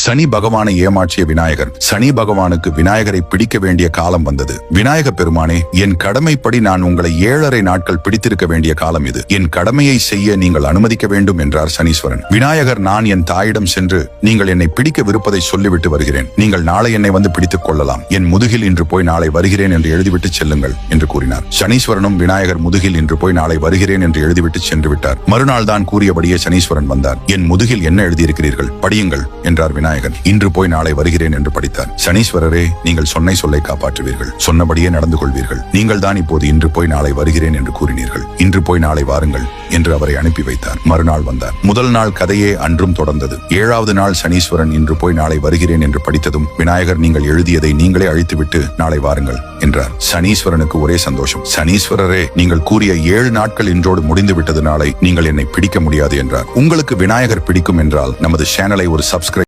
சனி பகவானை ஏமாற்றிய விநாயகர். சனி பகவானுக்கு விநாயகரை பிடிக்க வேண்டிய காலம் வந்தது. விநாயக பெருமானே, என் கடமைப்படி நான் உங்களை 7.5 நாட்கள் பிடித்திருக்க வேண்டிய காலம் இது. என் கடமையை செய்ய நீங்கள் அனுமதிக்க வேண்டும் என்றார் சனீஸ்வரன். விநாயகர், நான் என் தாயிடம் சென்று நீங்கள் என்னை பிடிக்கவிருப்பதை சொல்லிவிட்டு வருகிறேன். நீங்கள் நாளை என்னை வந்து பிடித்துக் கொள்ளலாம். என் முதுகில் இன்று போய் நாளை வருகிறேன் என்று எழுதிவிட்டு செல்லுங்கள் என்று கூறினார். சனீஸ்வரனும் விநாயகர் முதுகில் இன்று போய் நாளை வருகிறேன் என்று எழுதிவிட்டு சென்று விட்டார். மறுநாள் தான் கூறியபடியே சனீஸ்வரன் வந்தார். என் முதுகில் என்ன எழுதியிருக்கிறீர்கள், படியுங்கள் என்றார் விநாயகர். இன்று போய் நாளை வருகிறேன் என்று படித்தார். சனீஸ்வரரே, நீங்கள் சொன்ன சொல்லை காப்பாற்றுவீர்கள், சொன்னபடியே நடந்து கொள்வீர்கள். நீங்கள் தான் இப்போது இன்று போய் நாளை வருகிறேன் என்று கூறினீர்கள். இன்று போய் நாளை வாருங்கள் என்று அவரை அனுப்பி வைத்தார். மறுநாள் வந்தார். முதல் நாள் கதையே அன்றும் தொடர்ந்தது. 7வது நாள் சனீஸ்வரன் இன்று போய் நாளை வருகிறேன் என்று படித்ததும் விநாயகர், நீங்கள் எழுதியதை நீங்களே அழித்துவிட்டு நாளை வாருங்கள் என்றார். சனீஸ்வரனுக்கு ஒரே சந்தோஷம். சனீஸ்வரரே, நீங்கள் கூறிய 7 நாட்கள் இன்றோடு முடிந்து விட்டது. நாளை நீங்கள் என்னை பிடிக்க முடியாது என்றார். உங்களுக்கு விநாயகர் பிடிக்கும் என்றால் நமது சேனலை ஒரு சப்ஸ்கிரைப்